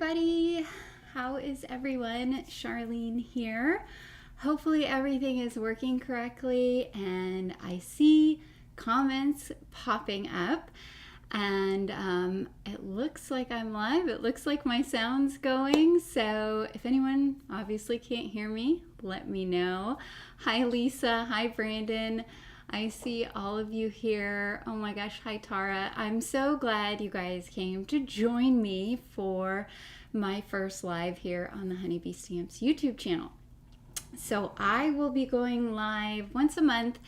everybody. How is everyone? Charlene here. Hopefully everything is working correctly and I see comments popping up and it looks like I'm live. It looks like my sound's going. So if anyone obviously can't hear me, let me know. Hi Lisa, hi Brandon. I see all of you here. Oh my gosh, hi Tara. I'm so glad you guys came to join me for my first live here on the Honeybee Stamps YouTube channel. So I will be going live once a month,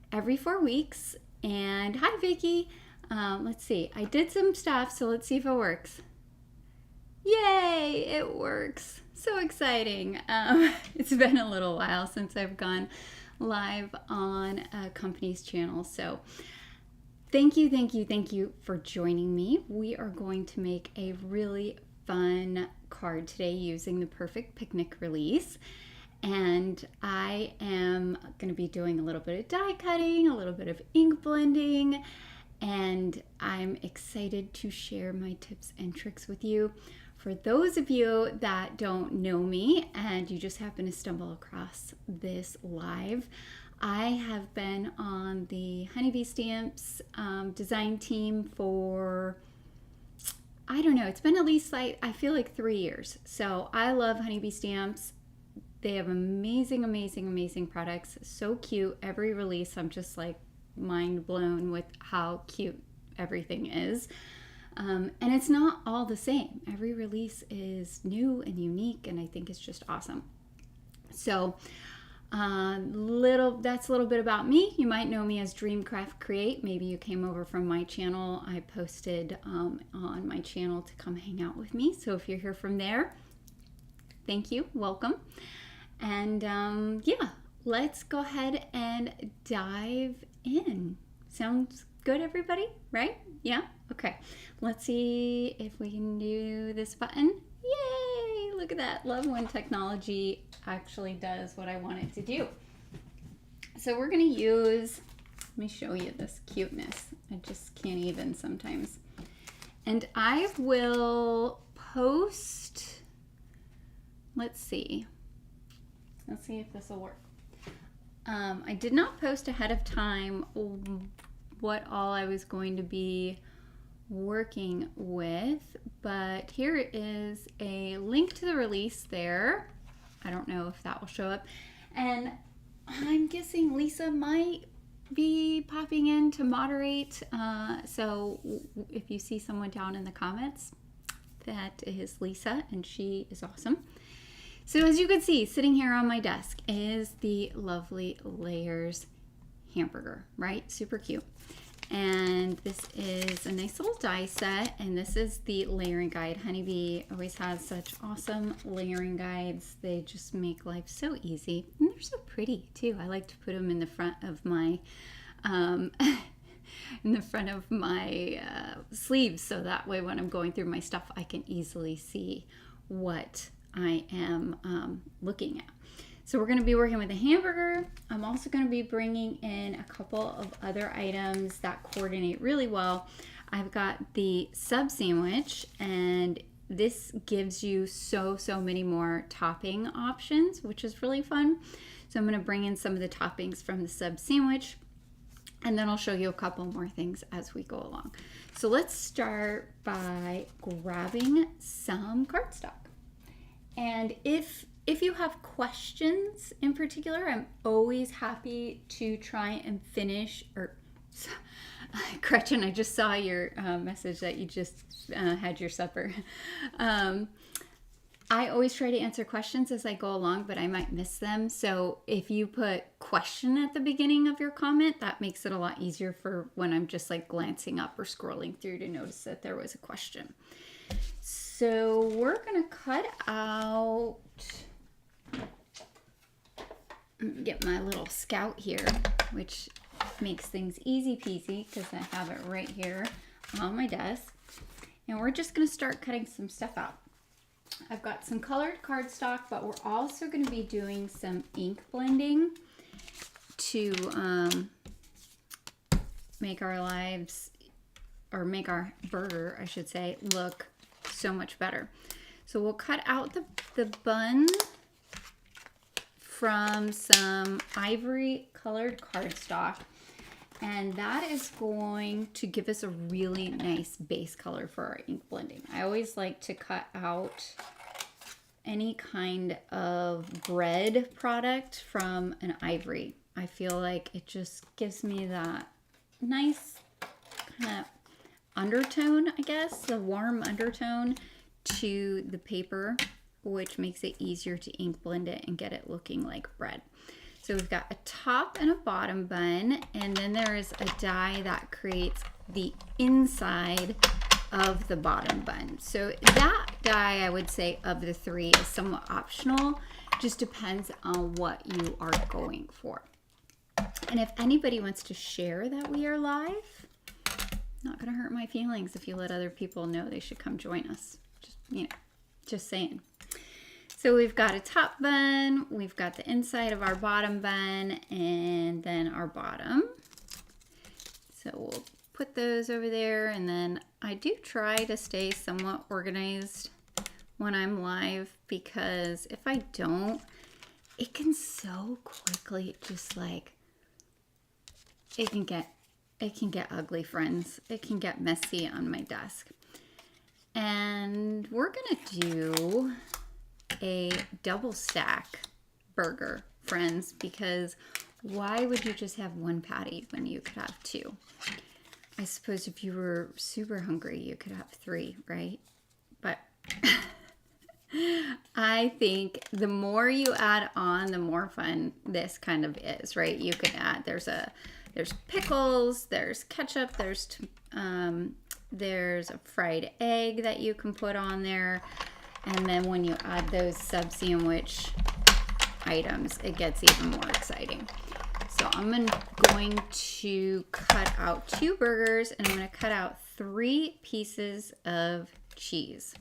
every 4 weeks. And hi Vicky. Let's see, I did some stuff, so let's see if it works. Yay, it works. So exciting. It's been a little while since I've gone live on a company's channel. So thank you for joining me. We are going to make a really fun card today using the Perfect Picnic release. And I am going to be doing a little bit of die cutting, a little bit of ink blending, and I'm excited to share my tips and tricks with you. For those of you that don't know me and you just happen to stumble across this live, I have been on the Honeybee Stamps design team for, I don't know, it's been at least like, I feel like 3 years. So I love Honeybee Stamps. They have amazing products. So cute. Every release, I'm just like mind blown with how cute everything is. And it's not all the same. Every release is new and unique, and I think it's just awesome. So that's a little bit about me. You might know me as Dreamcraft Create. Maybe you came over from my channel. I posted on my channel to come hang out with me. So if you're here from there, thank you, welcome. And yeah, let's go ahead and dive in. Sounds good, everybody? Right? Yeah? Okay. Let's see if we can do this button. Yay! Look at that. Love when technology actually does what I want it to do. So we're going to use, let me show you this cuteness. I just can't even sometimes. And I will post, let's see if this will work. I did not post ahead of time what all I was going to be working with, but here is a link to the release there. I don't know if that will show up, and I'm guessing Lisa might be popping in to moderate, so if you see someone down in the comments, that is Lisa, and she is awesome. So as you can see, sitting here on my desk is the lovely Layers Hamburger, right? Super cute. And this is a nice little die set, and this is the layering guide. Honeybee always has such awesome layering guides. They just make life so easy, and they're so pretty too. I like to put them in the front of my sleeves, so that way when I'm going through my stuff, I can easily see what I am looking at. So we're going to be working with a hamburger. I'm also going to be bringing in a couple of other items that coordinate really well. I've got the sub sandwich, and this gives you so many more topping options, which is really fun. So I'm going to bring in some of the toppings from the sub sandwich, and then I'll show you a couple more things as we go along. So let's start by grabbing some cardstock. And if you have questions in particular, I'm always happy to try and finish, or Gretchen, I just saw your message that you just had your supper. I always try to answer questions as I go along, but I might miss them. So if you put question at the beginning of your comment, that makes it a lot easier for when I'm just like glancing up or scrolling through to notice that there was a question. So we're gonna cut out, get my little Scout here, which makes things easy peasy because I have it right here on my desk. And we're just gonna start cutting some stuff out. I've got some colored cardstock, but we're also gonna be doing some ink blending to make our lives, or make our burger, I should say, look so much better. So we'll cut out the bun from some ivory colored cardstock, and that is going to give us a really nice base color for our ink blending. I always like to cut out any kind of bread product from an ivory. I feel like it just gives me that nice kind of undertone, I guess, the warm undertone to the paper, which makes it easier to ink blend it and get it looking like bread. So we've got a top and a bottom bun, and then there is a die that creates the inside of the bottom bun. So that die, I would say, of the three is somewhat optional. Just depends on what you are going for. And if anybody wants to share that we are live, not gonna hurt my feelings if you let other people know they should come join us. Just, you know, just saying. So we've got a top bun, we've got the inside of our bottom bun, and then our bottom. So we'll put those over there, and then I do try to stay somewhat organized when I'm live, because if I don't, it can so quickly just like, it can get ugly, friends. It can get messy on my desk. And we're gonna do a double stack burger, friends, because why would you just have one patty when you could have two? I suppose if you were super hungry, you could have three, right? But I think the more you add on, the more fun this kind of is, right? You can add, there's pickles, there's ketchup, there's a fried egg that you can put on there. And then when you add those sub-sandwich items, it gets even more exciting. So I'm going to cut out 2 burgers, and I'm going to cut out 3 pieces of cheese.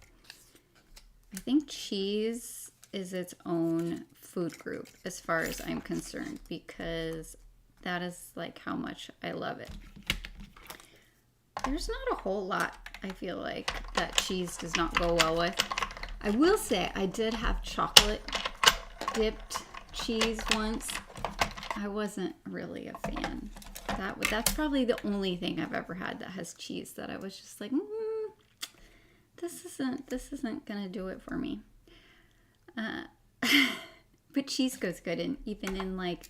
I think cheese is its own food group as far as I'm concerned, because that is like how much I love it. There's not a whole lot, I feel like, that cheese does not go well with. I will say I did have chocolate dipped cheese once. I wasn't really a fan. That's probably the only thing I've ever had that has cheese that I was just like, this isn't gonna do it for me. But cheese goes good in even in like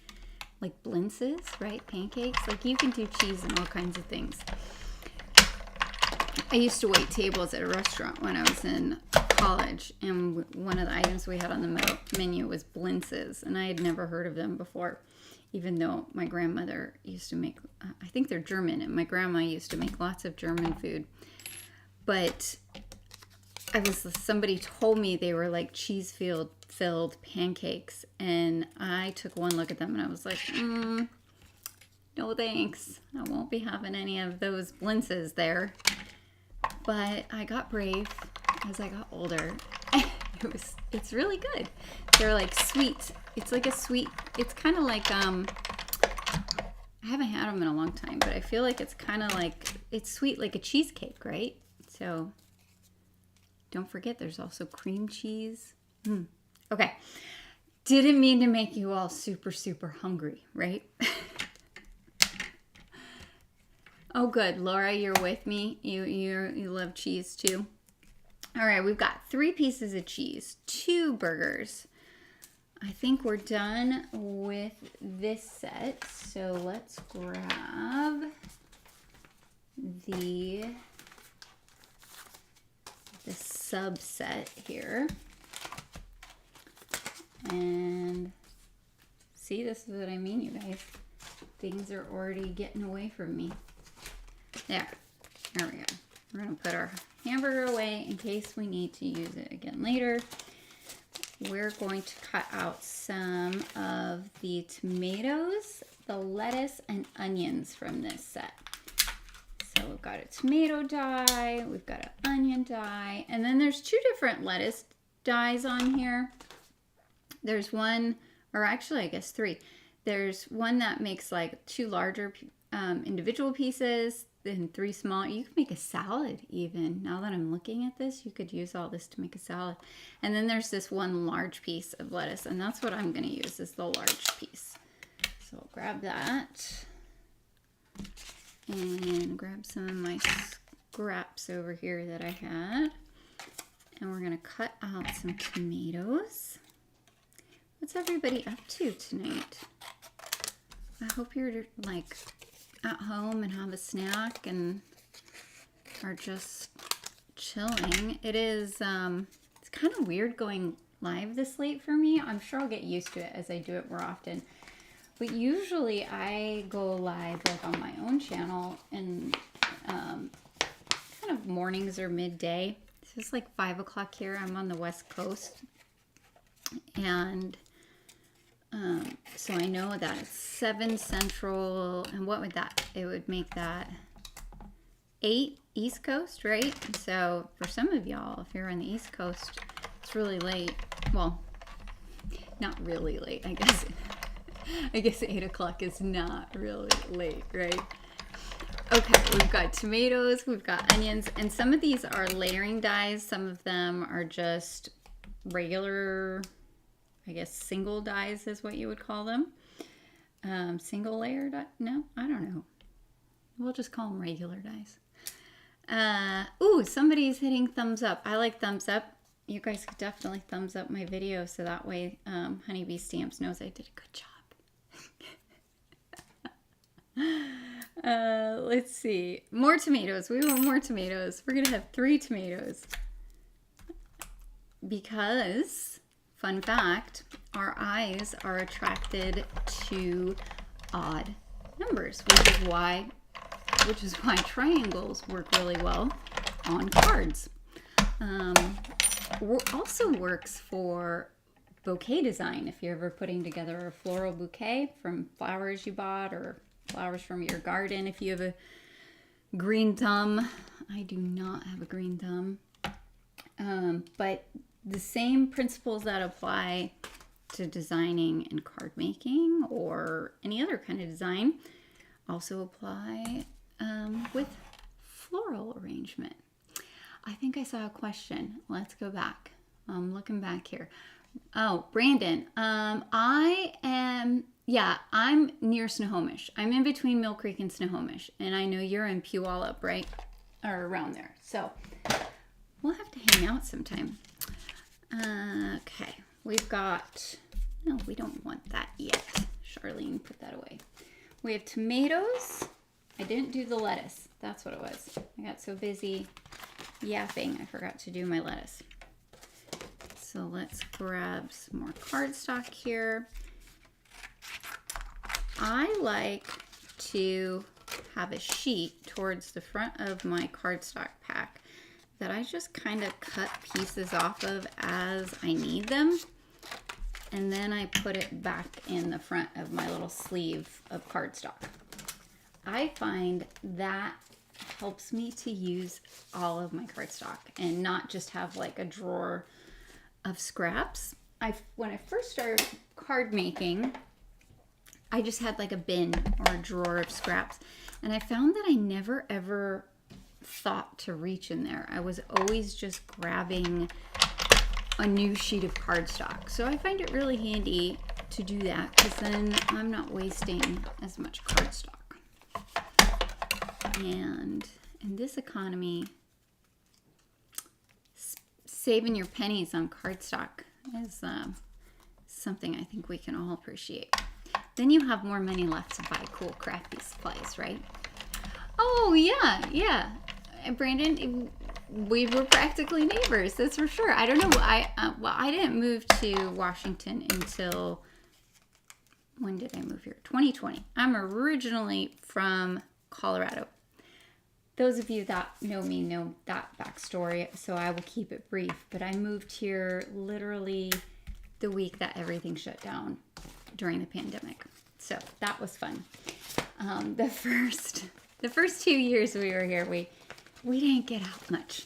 blintzes, right? Pancakes. Like, you can do cheese in all kinds of things. I used to wait tables at a restaurant when I was in college, and one of the items we had on the menu was blintzes, and I had never heard of them before, even though my grandmother used to make, I think they're German, and my grandma used to make lots of German food. But somebody told me they were like cheese-filled pancakes, and I took one look at them and I was like, no thanks. I won't be having any of those blintzes there. But I got brave as I got older. It's really good. They're like sweet. It's like a sweet, it's kind of like, I haven't had them in a long time, but I feel like it's kind of like, it's sweet like a cheesecake, right? So don't forget there's also cream cheese. Okay. Didn't mean to make you all super, super hungry, right? Oh, good. Laura, you're with me. You love cheese too. All right, we've got 3 pieces of cheese, 2 burgers. I think we're done with this set. So let's grab the subset here. And see, this is what I mean, you guys. Things are already getting away from me. There we go. We're going to put our hamburger away in case we need to use it again later. We're going to cut out some of the tomatoes, the lettuce, and onions from this set. So we've got a tomato die, we've got an onion die, and then there's 2 different lettuce dies on here. There's one, or actually I guess 3. There's one that makes like 2 larger individual pieces, then 3 small. You could make a salad even. Now that I'm looking at this, you could use all this to make a salad. And then there's this 1 large piece of lettuce, and that's what I'm going to use, is the large piece. So I'll grab that and grab some of my scraps over here that I had. And we're going to cut out some tomatoes. What's everybody up to tonight? I hope you're like at home and have a snack and are just chilling. It is, it's kind of weird going live this late for me. I'm sure I'll get used to it as I do it more often. But usually I go live like on my own channel in kind of mornings or midday. It's like 5 o'clock here. I'm on the West Coast. And so I know that it's 7 Central. And what would that? It would make that 8 East Coast, right? So for some of y'all, if you're on the East Coast, it's really late. Well, not really late, I guess. I guess 8 o'clock is not really late, right? Okay, we've got tomatoes, we've got onions, and some of these are layering dies. Some of them are just regular, I guess, single dies is what you would call them. Single layer die? No, I don't know. We'll just call them regular dies. Ooh, somebody's hitting thumbs up. I like thumbs up. You guys could definitely thumbs up my video so that way Honeybee Stamps knows I did a good job. Let's see. More tomatoes. We want more tomatoes. We're gonna have 3 tomatoes. Because, fun fact, our eyes are attracted to odd numbers, which is why triangles work really well on cards. Also works for bouquet design. If you're ever putting together a floral bouquet from flowers you bought or flowers from your garden. If you have a green thumb, I do not have a green thumb, but the same principles that apply to designing and card making or any other kind of design also apply with floral arrangement. I think I saw a question. Let's go back. I'm looking back here. Oh, Brandon, I'm near Snohomish. I'm in between Mill Creek and Snohomish, and I know you're in Puyallup, right? Or around there. So we'll have to hang out sometime. Okay, we've got, no, we don't want that yet. Charlene, put that away. We have tomatoes. I didn't do the lettuce. That's what it was. I got so busy yapping, I forgot to do my lettuce. So let's grab some more cardstock here. I like to have a sheet towards the front of my cardstock pack that I just kind of cut pieces off of as I need them. And then I put it back in the front of my little sleeve of cardstock. I find that helps me to use all of my cardstock and not just have like a drawer of scraps. When I first started card making, I just had like a bin or a drawer of scraps, and I found that I never ever thought to reach in there. I was always just grabbing a new sheet of cardstock. So I find it really handy to do that because then I'm not wasting as much cardstock. And in this economy, saving your pennies on cardstock is something I think we can all appreciate. Then you have more money left to buy cool crafty supplies, right? Oh, yeah. Brandon, we were practically neighbors, that's for sure. I don't know, I didn't move to Washington until, when did I move here? 2020. I'm originally from Colorado. Those of you that know me know that backstory, so I will keep it brief. But I moved here literally the week that everything shut down during the pandemic. So that was fun. The first 2 years we were here, we didn't get out much.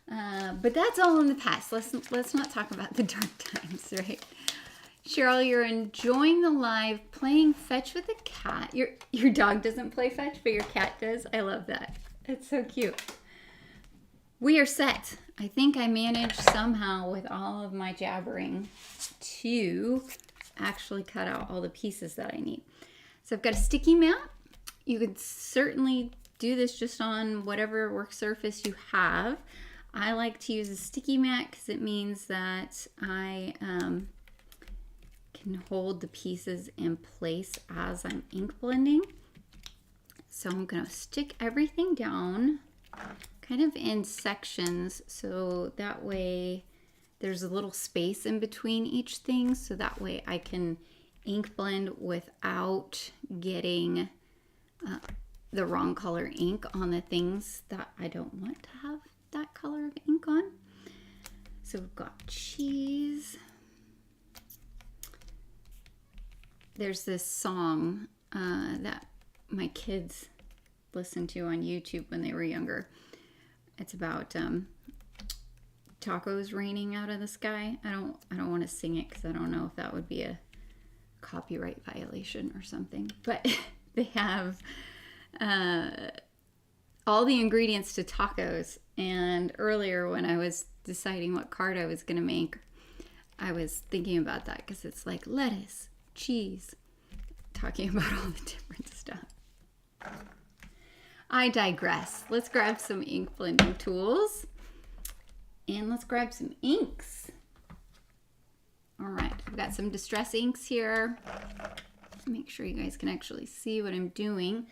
But that's all in the past. Let's not talk about the dark times, right? Cheryl, you're enjoying the live playing fetch with a cat. Your dog doesn't play fetch, but your cat does. I love that. It's so cute. We are set. I think I managed somehow with all of my jabbering to actually cut out all the pieces that I need. So I've got a sticky mat. You could certainly do this just on whatever work surface you have. I like to use a sticky mat because it means that I can hold the pieces in place as I'm ink blending. So I'm going to stick everything down kind of in sections, so that way there's a little space in between each thing, so that way I can ink blend without getting the wrong color ink on the things that I don't want to have that color of ink on. So we've got cheese. There's this song that my kids listened to on YouTube when they were younger. It's about tacos raining out of the sky. I don't want to sing it because I don't know if that would be a copyright violation or something. But they have all the ingredients to tacos. And earlier when I was deciding what card I was going to make, I was thinking about that because it's like lettuce, cheese, talking about all the different stuff. I digress. Let's grab some ink blending tools and let's grab some inks. All right, I've got some distress inks here. Make sure you guys can actually see what I'm doing.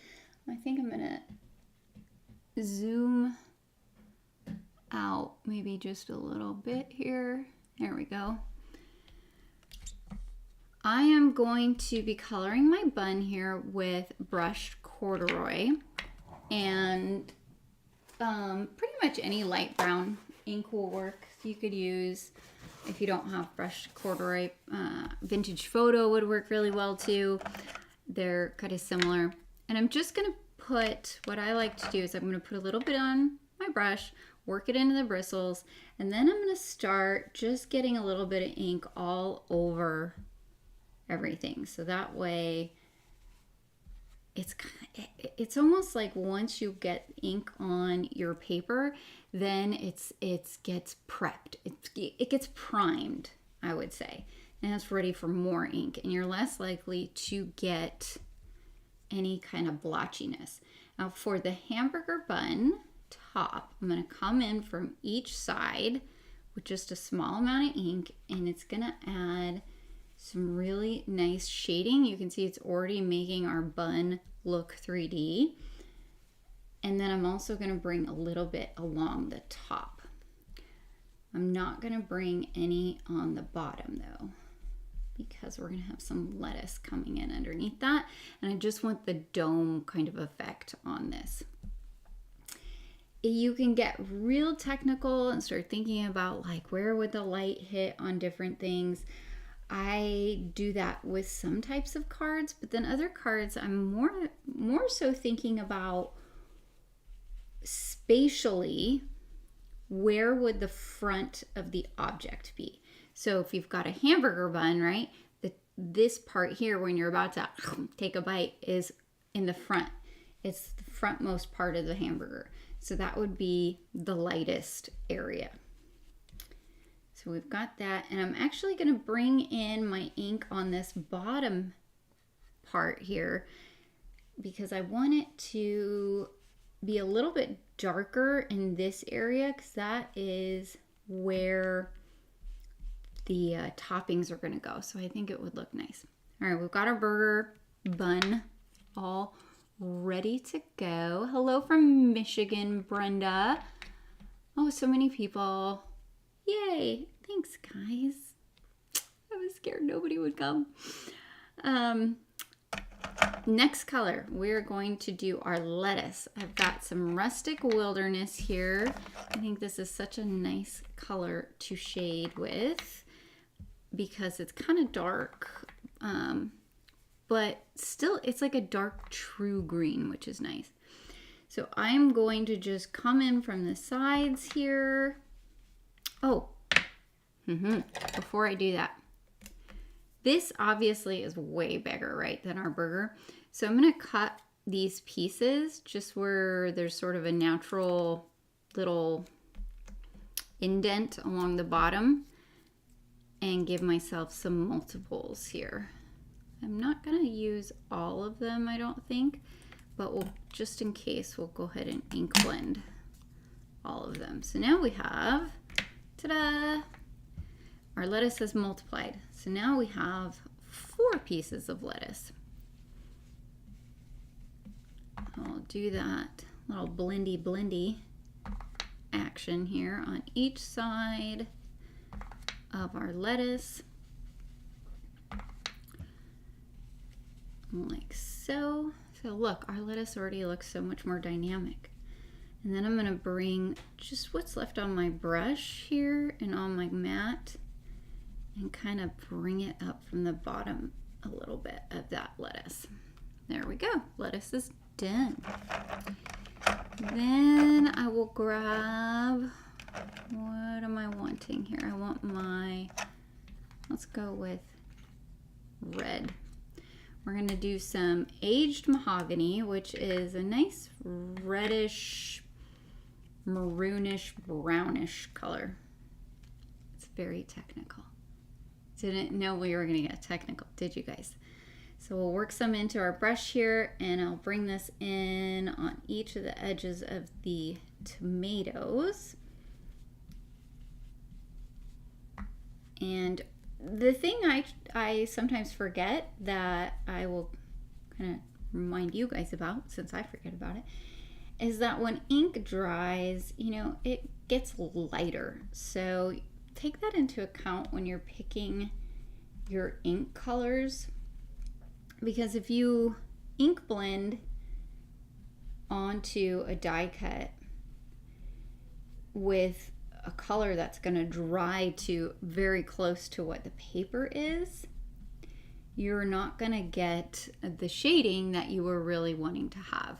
I think I'm gonna zoom out maybe just a little bit here. There we go. I am going to be coloring my bun here with brushed corduroy. And pretty much any light brown ink will work. You could use, if you don't have brushed corduroy, vintage photo would work really well too. They're kind of similar. And I'm just going to put, what I like to do is I'm going to put a little bit on my brush, work it into the bristles, and then I'm going to start just getting a little bit of ink all over everything. So that way it's almost like once you get ink on your paper, then it gets prepped. It gets primed, I would say, and it's ready for more ink, and you're less likely to get any kind of blotchiness. Now for the hamburger bun top, I'm going to come in from each side with just a small amount of ink, and it's going to add some really nice shading. You can see it's already making our bun look 3D. And then I'm also going to bring a little bit along the top. I'm not going to bring any on the bottom though, because we're going to have some lettuce coming in underneath that. And I just want the dome kind of effect on this. You can get real technical and start thinking about like where would the light hit on different things. I do that with some types of cards, but then other cards I'm more so thinking about spatially, where would the front of the object be? So if you've got a hamburger bun, right, this part here when you're about to take a bite is in the front. It's the frontmost part of the hamburger. So that would be the lightest area. So we've got that, and I'm actually going to bring in my ink on this bottom part here because I want it to be a little bit darker in this area because that is where the toppings are going to go. So I think it would look nice. All right, we've got our burger bun all ready to go. Hello from Michigan, Brenda. Oh, so many people. Yay. Thanks, guys. I was scared nobody would come. Next color, we're going to do our lettuce. I've got some rustic wilderness here. I think this is such a nice color to shade with because it's kind of dark, but still it's like a dark true green, which is nice. So I'm going to just come in from the sides here. Oh, before I do that, This obviously is way bigger, right, than our burger. So I'm going to cut these pieces just where there's sort of a natural little indent along the bottom and give myself some multiples here. I'm not going to use all of them, I don't think, but we'll, just in case, we'll go ahead and ink blend all of them. So now we have, ta-da, our lettuce has multiplied. So now we have 4 pieces of lettuce. I'll do that little blendy action here on each side of our lettuce. Like so. So look, our lettuce already looks so much more dynamic. And then I'm going to bring just what's left on my brush here and on my mat and kind of bring it up from the bottom a little bit of that lettuce. There we go. Lettuce is done. Then I will grab, what am I wanting here? I want my, let's go with red. We're going to do some aged mahogany, which is a nice reddish, maroonish, brownish color. It's very technical. Didn't know we were going to get technical, did you guys? So we'll work some into our brush here, and I'll bring this in on each of the edges of the tomatoes. And the thing I sometimes forget that I will kind of remind you guys about, since I forget about it, is that when ink dries, you know, it gets lighter. So take that into account when you're picking your ink colors. Because if you ink blend onto a die cut with a color that's going to dry to very close to what the paper is, you're not going to get the shading that you were really wanting to have.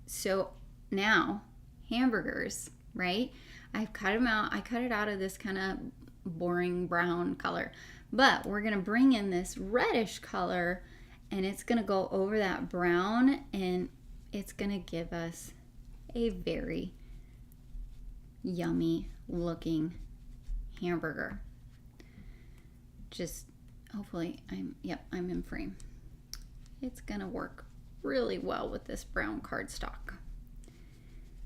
So now, hamburgers, right? I've cut them out. I cut it out of this kind of boring brown color. But we're going to bring in this reddish color, and it's going to go over that brown, and it's going to give us a very yummy looking hamburger. Just hopefully I'm in frame. It's going to work really well with this brown cardstock,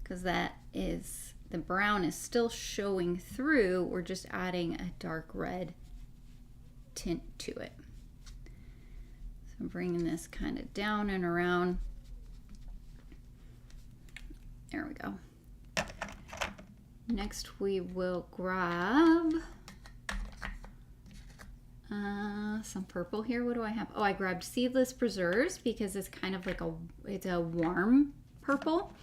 because that is, the brown is still showing through. We're just adding a dark red tint to it. So I'm bringing this kind of down and around. There we go. Next we will grab some purple here. What do I have? Oh, I grabbed Seedless Preserves because it's kind of like it's a warm purple.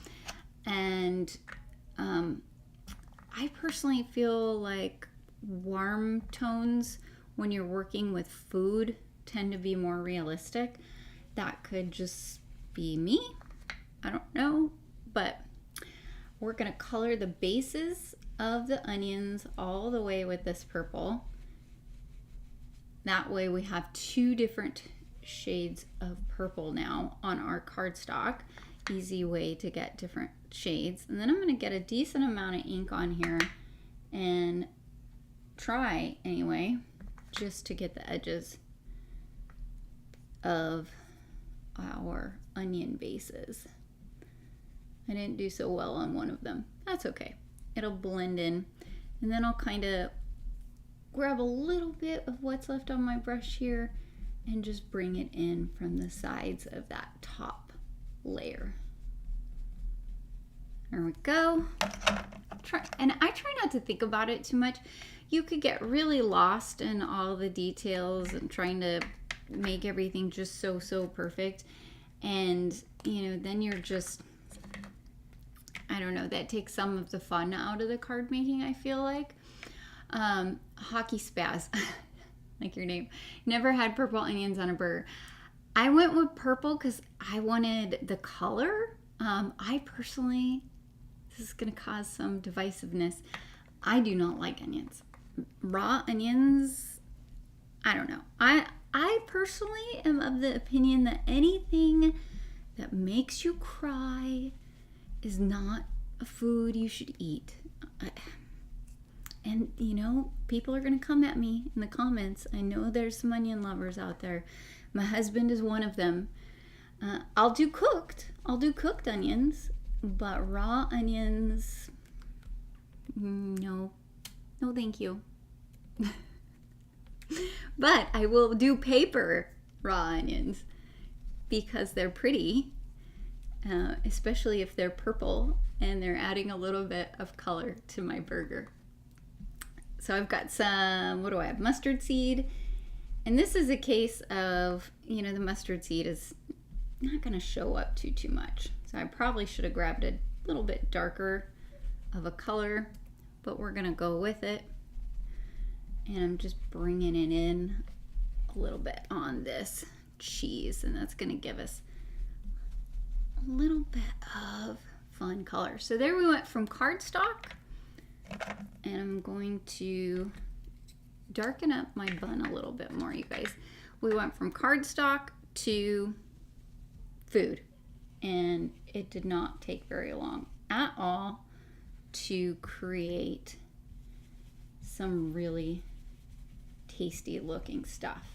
And I personally feel like warm tones when you're working with food tend to be more realistic. That could just be me. I don't know, but we're gonna color the bases of the onions all the way with this purple. That way we have 2 different shades of purple now on our cardstock. Easy way to get different shades. And then I'm gonna get a decent amount of ink on here and try anyway, just to get the edges of our onion bases. I didn't do so well on one of them. That's okay. It'll blend in. And then I'll kind of grab a little bit of what's left on my brush here and just bring it in from the sides of that top layer. There we go. And I try not to think about it too much. You could get really lost in all the details and trying to make everything just so perfect. And, you know, then you're just, I don't know, that takes some of the fun out of the card making, I feel like. Hockey Spaz, like your name, never had purple onions on a burger. I went with purple because I wanted the color. I personally, this is going to cause some divisiveness, I do not like onions. Raw onions I don't know. I personally am of the opinion that anything that makes you cry is not a food you should eat. And you know, people are gonna come at me in the comments. I know there's some onion lovers out there. My husband is one of them. I'll do cooked onions, but raw onions, no thank you. But I will do paper raw onions because they're pretty, especially if they're purple and they're adding a little bit of color to my burger. So I've got some, what do I have? Mustard seed. And this is a case of, you know, the mustard seed is not going to show up too much. So I probably should have grabbed a little bit darker of a color, but we're going to go with it. And I'm just bringing it in a little bit on this cheese, and that's going to give us a little bit of fun color. So there we went from cardstock, and I'm going to darken up my bun a little bit more, you guys. We went from cardstock to food, and it did not take very long at all to create some really tasty looking stuff.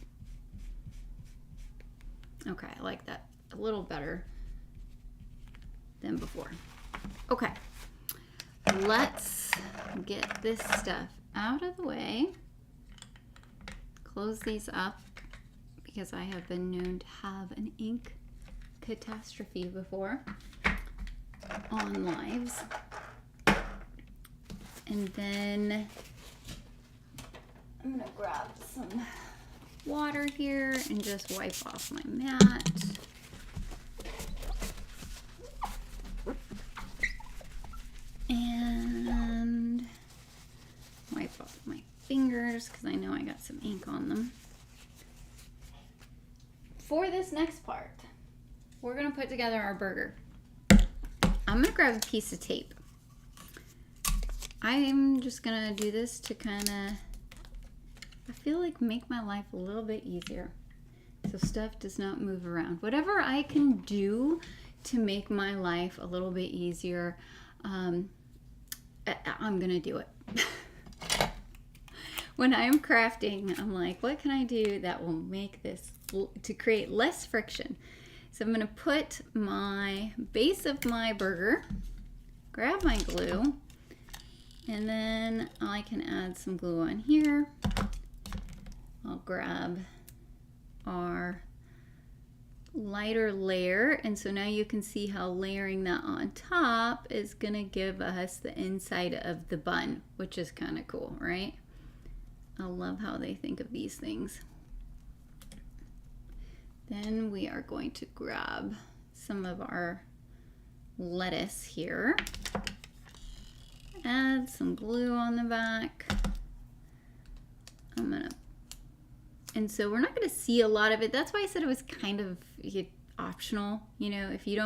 Okay, I like that a little better than before. Okay, let's get this stuff out of the way. Close these up because I have been known to have an ink catastrophe before on lives. And then I'm gonna grab some water here and just wipe off my mat. And wipe off my fingers because I know I got some ink on them. For this next part, we're gonna put together our burger. I'm gonna grab a piece of tape. I'm just gonna do this to kind of, I feel like, make my life a little bit easier so stuff does not move around. Whatever I can do to make my life a little bit easier, I'm gonna do it. When I am crafting, I'm like, what can I do that will make this, to create less friction? So I'm gonna put my base of my burger, grab my glue, and then I can add some glue on here. I'll grab our lighter layer, and so now you can see how layering that on top is gonna give us the inside of the bun, which is kind of cool, right? I love how they think of these things. Then we are going to grab some of our lettuce here, add some glue on the back. And so we're not going to see a lot of it. That's why I said it was kind of optional. You know, if you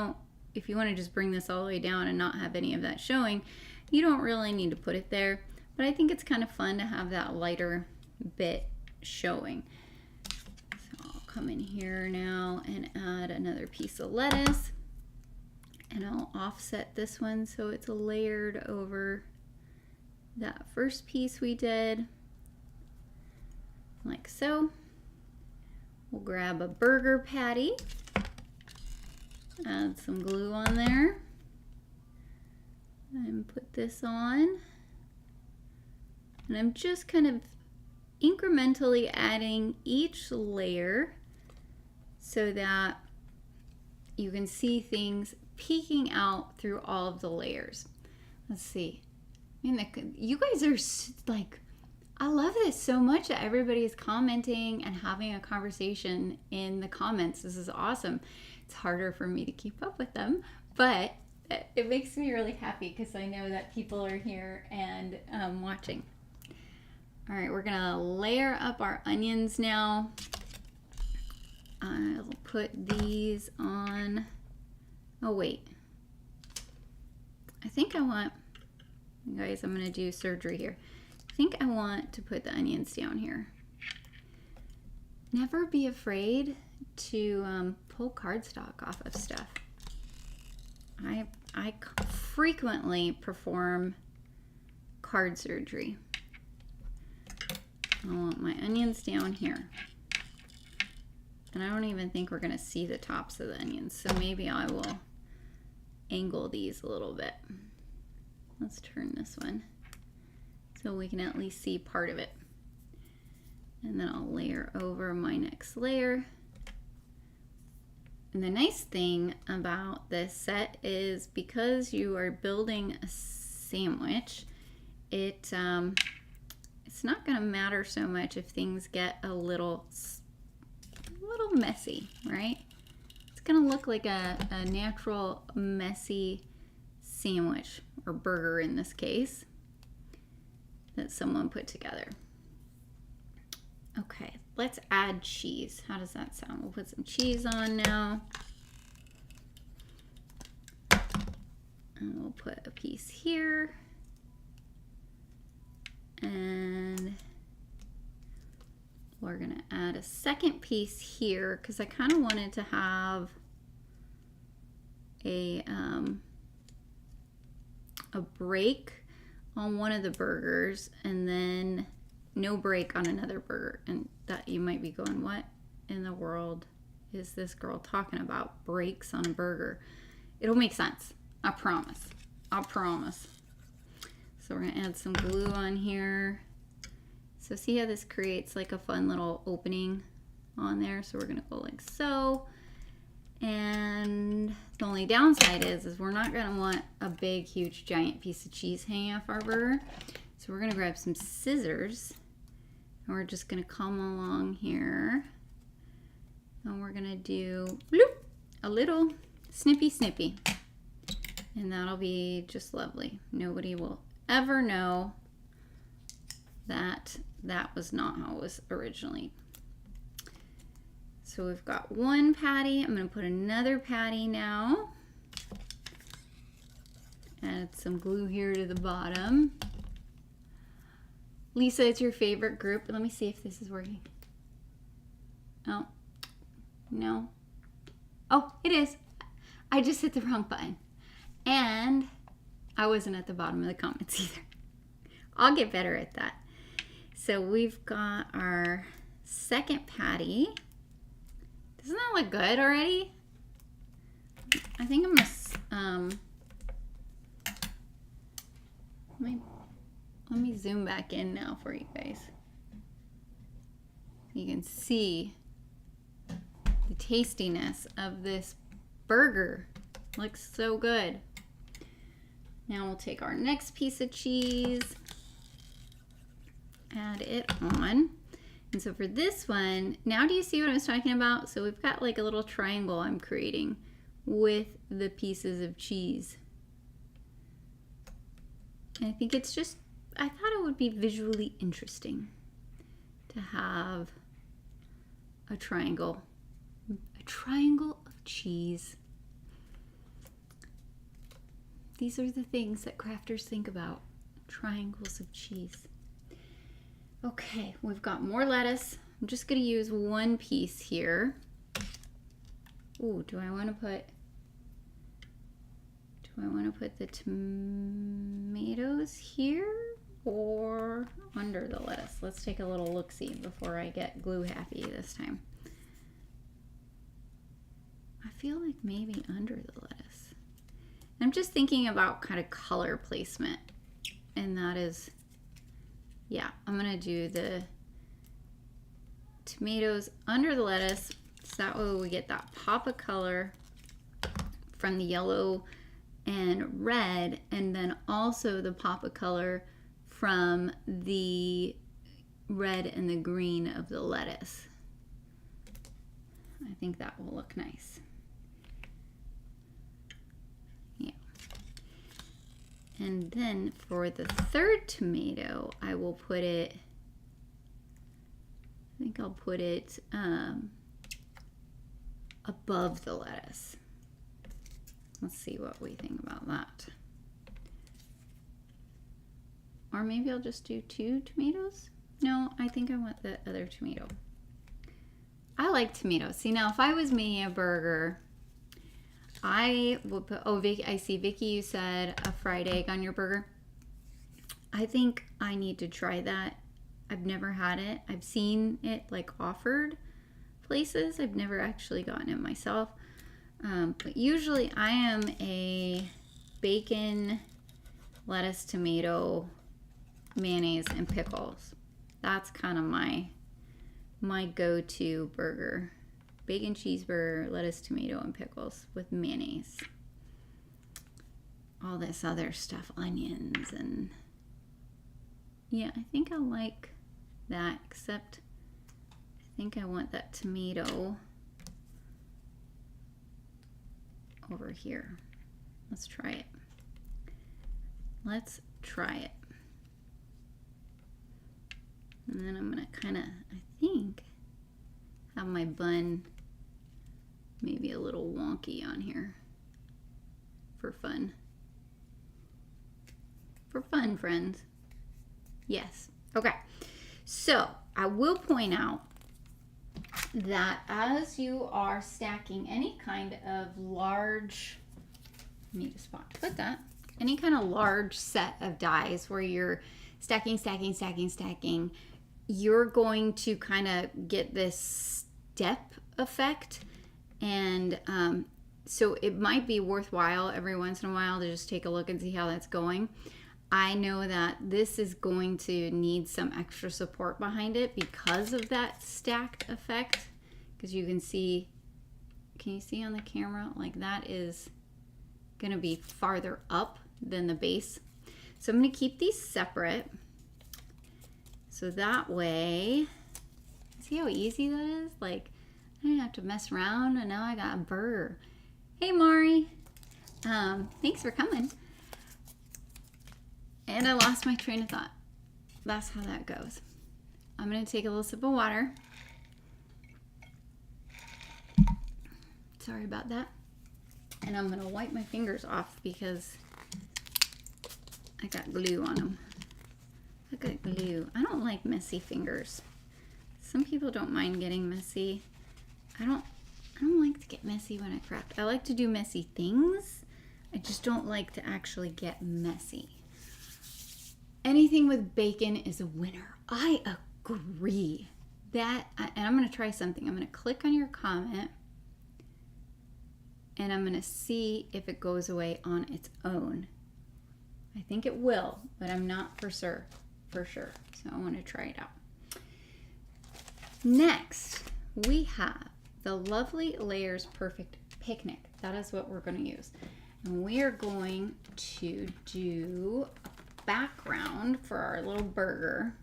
want to just bring this all the way down and not have any of that showing, you don't really need to put it there. But I think it's kind of fun to have that lighter bit showing. So I'll come in here now and add another piece of lettuce. And I'll offset this one so it's layered over that first piece we did, like so. We'll grab a burger patty, add some glue on there, and put this on. And I'm just kind of incrementally adding each layer so that you can see things peeking out through all of the layers. Let's see. I mean, you guys are like, I love this so much that everybody is commenting and having a conversation in the comments. This is awesome. It's harder for me to keep up with them, but it makes me really happy because I know that people are here and watching. All right, we're gonna layer up our onions now. I'll put these on. Oh wait, I think I want, guys, I'm gonna do surgery here. I think I want to put the onions down here. never be afraid to pull cardstock off of stuff. I frequently perform card surgery. I want my onions down here. And I don't even think we're going to see the tops of the onions, so maybe I will angle these a little bit. Let's turn this one so we can at least see part of it. And then I'll layer over my next layer. And the nice thing about this set is because you are building a sandwich, it's not going to matter so much if things get a little messy, right? It's going to look like a natural messy sandwich, or burger in this case, that someone put together. Okay, let's add cheese. How does that sound? We'll put some cheese on now. And we'll put a piece here. And we're gonna add a second piece here because I kind of wanted to have a break on one of the burgers and then no break on another burger. And that you might be going, what in the world is this girl talking about? Breaks on a burger. It'll make sense. I promise. I promise. So we're gonna add some glue on here. So see how this creates like a fun little opening on there? So we're gonna go like so. And the only downside is we're not gonna want a big, huge, giant piece of cheese hanging off our burger. So we're gonna grab some scissors and we're just gonna come along here and we're gonna do bloop, a little snippy snippy. And that'll be just lovely. Nobody will ever know that that was not how it was originally. So we've got one patty. I'm going to put another patty now. Add some glue here to the bottom. Lisa, it's your favorite group. Let me see if this is working. Oh, no. Oh, it is. I just hit the wrong button. And I wasn't at the bottom of the comments either. I'll get better at that. So we've got our second patty. Doesn't that look good already? I think I'm gonna, let me zoom back in now for you guys. You can see the tastiness of this burger. Looks so good. Now we'll take our next piece of cheese, add it on. And so for this one, now do you see what I was talking about? So we've got like a little triangle I'm creating with the pieces of cheese. And I think it's just, I thought it would be visually interesting to have a triangle of cheese. These are the things that crafters think about, triangles of cheese. Okay, we've got more lettuce. I'm just gonna use one piece here. Ooh, do I wanna put the tomatoes here or under the lettuce? Let's take a little look-see before I get glue happy this time. I feel like maybe under the lettuce. I'm just thinking about kind of color placement, and that is, yeah, I'm gonna do the tomatoes under the lettuce, so that way we get that pop of color from the yellow and red, and then also the pop of color from the red and the green of the lettuce. I think that will look nice. And then for the third tomato, I will put it, I think I'll put it above the lettuce. Let's see what we think about that. Or maybe I'll just do two tomatoes. No, I think I want the other tomato. I like tomatoes. See, now if I was making a burger, I would put, oh, Vicky, I see, Vicky, you said a fried egg on your burger. I think I need to try that. I've never had it. I've seen it like offered places. I've never actually gotten it myself. But usually I am a bacon, lettuce, tomato, mayonnaise, and pickles. That's kind of my go-to burger. Bacon cheeseburger, lettuce, tomato, and pickles with mayonnaise. All this other stuff, onions, and yeah, I think I like that, except I think I want that tomato over here. Let's try it. Let's try it. And then I'm gonna kind of, I think, have my bun maybe a little wonky on here for fun. For fun, friends. Yes. Okay. So I will point out that as you are stacking any kind of large, need a spot to put that, any kind of large set of dies where you're stacking, you're going to kind of get this step effect. And so it might be worthwhile every once in a while to just take a look and see how that's going. I know that this is going to need some extra support behind it because of that stacked effect. Because you can see, can you see on the camera? Like that is going to be farther up than the base. So I'm going to keep these separate. So that way, see how easy that is? Like I didn't have to mess around and now I got a burger. Hey Mari, thanks for coming. And I lost my train of thought. That's how that goes. I'm going to take a little sip of water. Sorry about that. And I'm going to wipe my fingers off because I got glue on them. I got glue. I don't like messy fingers. Some people don't mind getting messy. I don't like to get messy when I craft. I like to do messy things. I just don't like to actually get messy. Anything with bacon is a winner. I agree. And I'm going to try something. I'm going to click on your comment and I'm going to see if it goes away on its own. I think it will, but I'm not for sure. So I want to try it out. Next, we have the Lovely Layers Perfect Picnic. That is what we're going to use. And we are going to do a background for our little burger.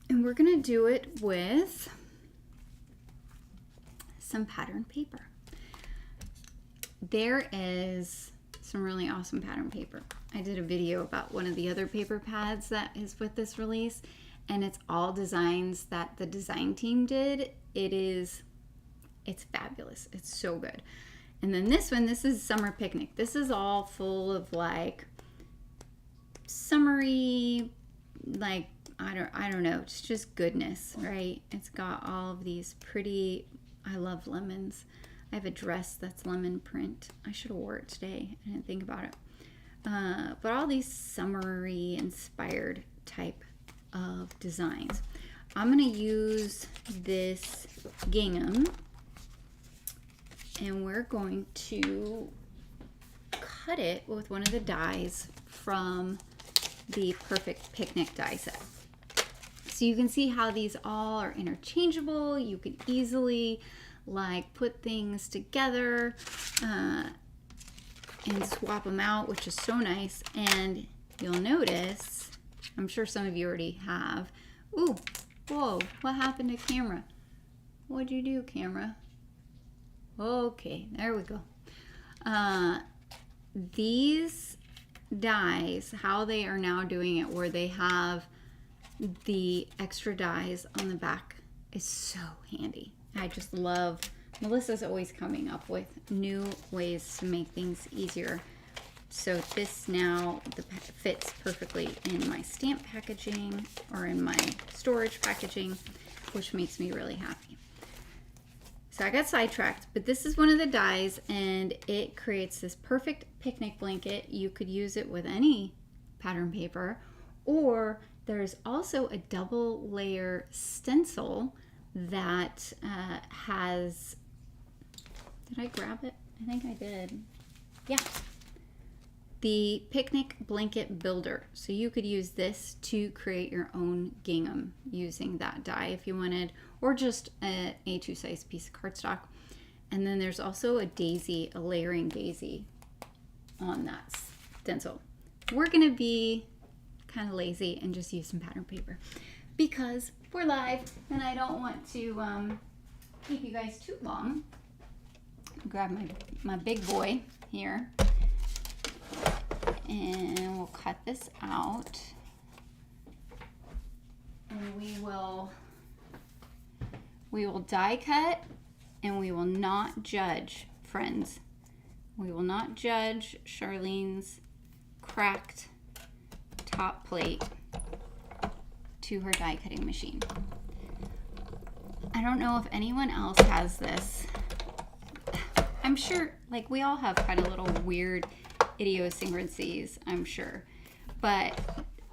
And we're going to do it with some pattern paper. There is some really awesome pattern paper. I did a video about one of the other paper pads that is with this release, and it's all designs that the design team did. It's fabulous. It's so good. And then this one, this is Summer Picnic. This is all full of like summery, like I don't know, it's just goodness, right? It's got all of these pretty, I love lemons. I have a dress that's lemon print. I should have wore it today. I didn't think about it. But all these summery inspired type of designs. I'm going to use this gingham and we're going to cut it with one of the dies from the Perfect Picnic die set. So you can see how these all are interchangeable. You can easily like put things together and swap them out, which is so nice. And you'll notice, I'm sure some of you already have. Ooh, whoa, what happened to camera? What'd you do, camera? Okay, there we go. These dies, how they are now doing it, where they have the extra dies on the back, is so handy. I just love, Melissa's always coming up with new ways to make things easier. So this now fits perfectly in my stamp packaging or in my storage packaging. which makes me really happy. So I got sidetracked, but this is one of the dies, and it creates this perfect picnic blanket. You could use it with any pattern paper, or there's also a double layer stencil that has, did I grab it? I think I did. Yeah. The picnic blanket builder. So you could use this to create your own gingham using that die if you wanted, or just an A2 size piece of cardstock. And then there's also a daisy, a layering daisy on that stencil. We're gonna be kind of lazy and just use some pattern paper because we're live and I don't want to keep you guys too long. Grab my big boy here. And we'll cut this out, and we will die cut, and we will not judge, friends. We will not judge Charlene's cracked top plate to her die cutting machine. I don't know if anyone else has this. I'm sure, like, we all have kind of little weird idiosyncrasies, I'm sure. But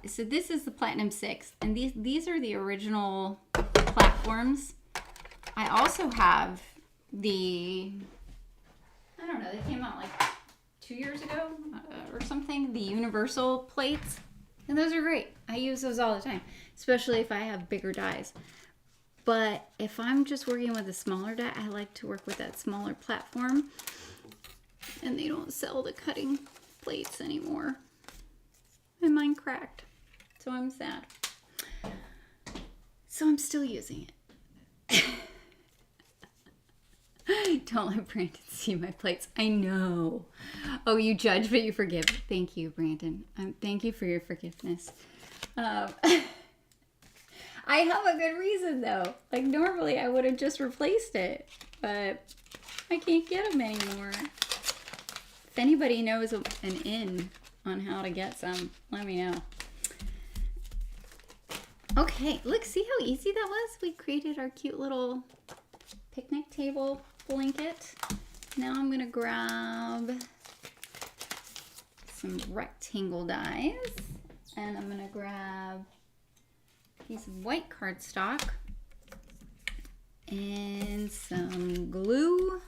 so this is the Platinum 6, and these are the original platforms. I also have the, I don't know, they came out like 2 years ago or something, the universal plates, and those are great. I use those all the time, especially if I have bigger dies. But if I'm just working with a smaller die, I like to work with that smaller platform. And they don't sell the cutting plates anymore. And mine cracked. So I'm sad. So I'm still using it. Don't let Brandon see my plates. I know. Oh, you judge, but you forgive. Thank you, Brandon. Thank you for your forgiveness. I have a good reason, though. Like, normally I would have just replaced it. But I can't get them anymore. If anybody knows an in on how to get some, let me know. Okay, look, see how easy that was? We created our cute little picnic table blanket. Now I'm gonna grab some rectangle dies, and I'm gonna grab a piece of white cardstock and some glue.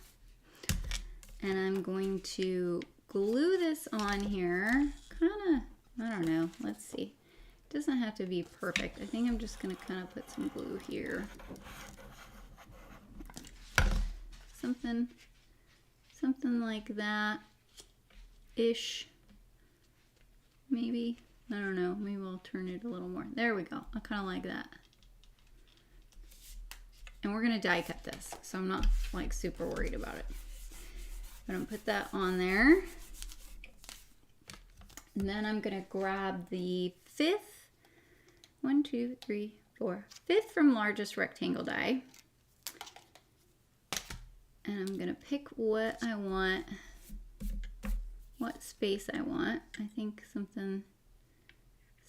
And I'm going to glue this on here, kind of, I don't know, let's see. It doesn't have to be perfect. I think I'm just gonna kind of put some glue here. Something like that-ish, maybe. I don't know, maybe we'll turn it a little more. There we go, I kind of like that. And we're gonna die cut this, so I'm not like super worried about it. I'm gonna put that on there. And then I'm gonna grab the fifth from largest rectangle die. And I'm gonna pick what I want, what space I want. I think something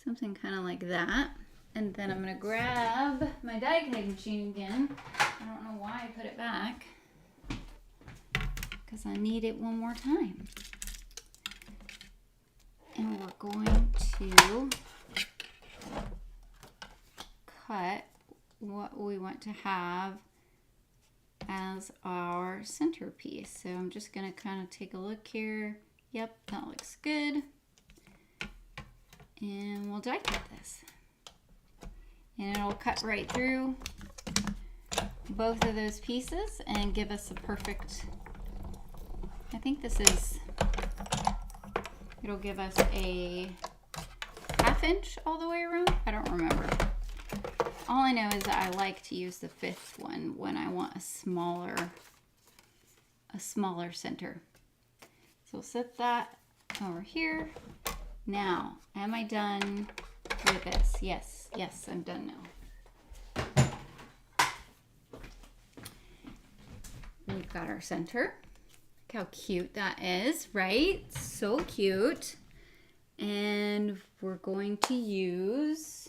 kind of like that. And then I'm gonna grab my die cutting machine again. I don't know why I put it back, because I need it one more time. And we're going to cut what we want to have as our centerpiece. So I'm just going to kind of take a look here. Yep, that looks good. And we'll die cut this. And it'll cut right through both of those pieces and give us a perfect, I think this is, it'll give us a 1/2 inch all the way around. I don't remember. All I know is that I like to use the 5th one when I want a smaller center. So we'll set that over here. Now, am I done with this? Yes, I'm done now. We've got our center. Look how cute that is, right? So cute. And we're going to use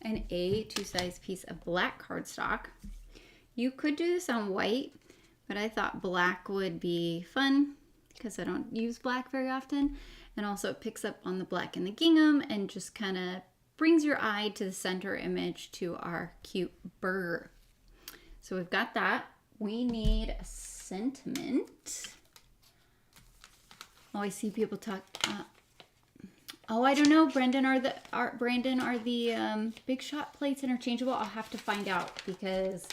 an A2 size piece of black cardstock. You could do this on white, but I thought black would be fun because I don't use black very often. And also it picks up on the black and the gingham and just kind of brings your eye to the center image to our cute burger. So we've got that. We need a sentiment. Oh, I see people talk. Oh, I don't know, Brendan. Are the Big Shot plates interchangeable? I'll have to find out because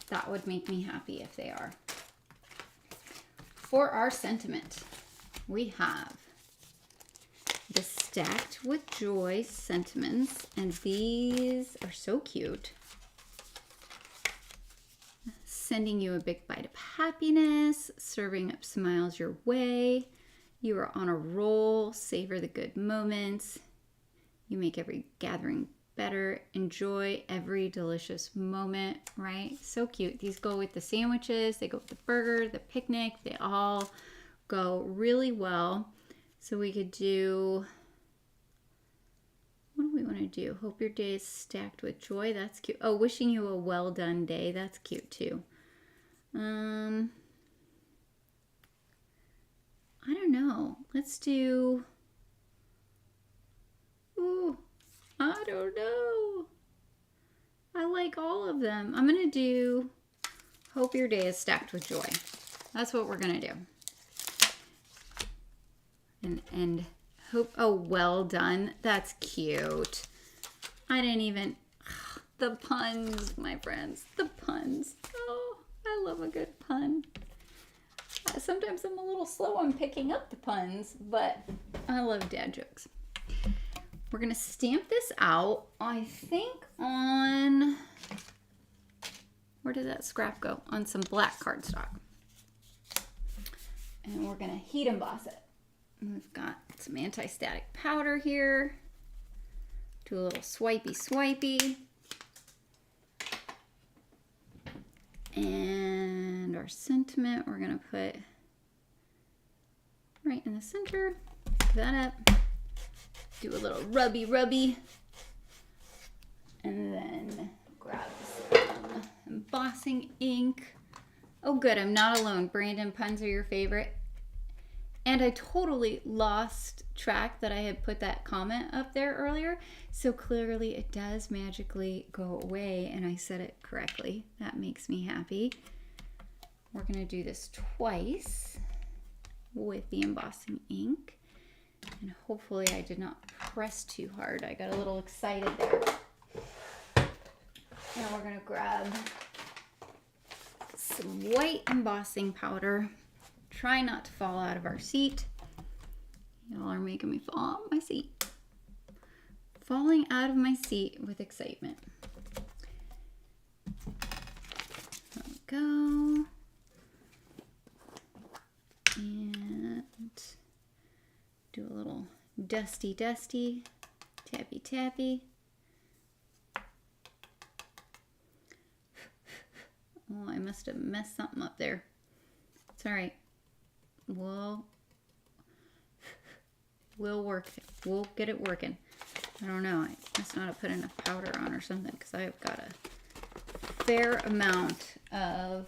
that would make me happy if they are. For our sentiment, we have the Stacked with Joy sentiments, and these are so cute. Sending you a big bite of happiness, serving up smiles your way. You are on a roll, savor the good moments. You make every gathering better. Enjoy every delicious moment, right? So cute. These go with the sandwiches, they go with the burger, the picnic, they all go really well. So we could do, what do we want to do? Hope your day is stacked with joy. That's cute. Oh, wishing you a well done day. That's cute too. I don't know. Let's do, ooh, I don't know. I like all of them. I'm going to do hope your day is stacked with joy. That's what we're going to do. And hope, oh, well done. That's cute. I didn't even, the puns, my friends, the puns. Oh, I love a good pun. Sometimes I'm a little slow on picking up the puns, but I love dad jokes. We're going to stamp this out, I think on, where did that scrap go? On some black cardstock. And we're going to heat emboss it. We've got some anti-static powder here. Do a little swipey. And our sentiment, we're going to put right in the center. Pick that up. Do a little rubby. And then grab some embossing ink. Oh, good. I'm not alone. Brandon, puns are your favorite. And I totally lost track that I had put that comment up there earlier. So clearly it does magically go away and I said it correctly. That makes me happy. We're going to do this twice with the embossing ink. And hopefully I did not press too hard. I got a little excited there. Now we're going to grab some white embossing powder. Try not to fall out of our seat. Y'all are making me fall out of my seat. Falling out of my seat with excitement. There we go. And do a little dusty, tappy. Oh, I must have messed something up there. It's all right. We'll work it. We'll get it working. I don't know. I must not have put enough powder on or something because I've got a fair amount of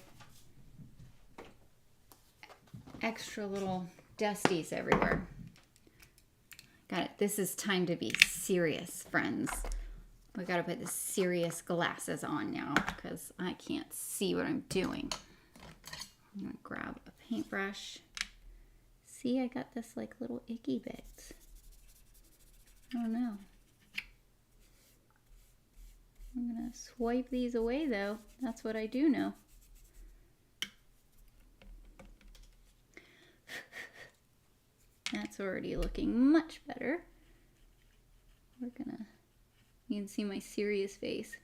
extra little dusties everywhere. Got it. This is time to be serious, friends. We got to put the serious glasses on now because I can't see what I'm doing. I'm going to grab a paintbrush. See, I got this like little icky bits. I don't know. I'm going to swipe these away though. That's what I do know. That's already looking much better. We're going to, you can see my serious face.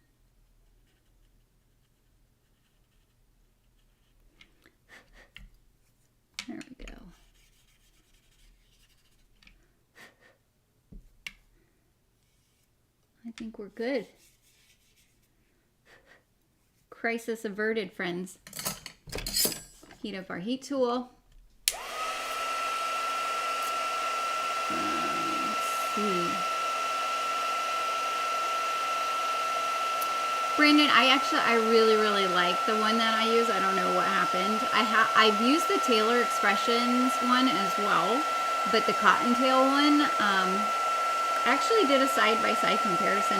There we go. I think we're good. Crisis averted, friends. Heat up our heat tool. Let's see. Brandon, I really like the one that I use. I don't know what happened. I've used the Taylor Expressions one as well, but the Cottontail one, I actually did a side-by-side comparison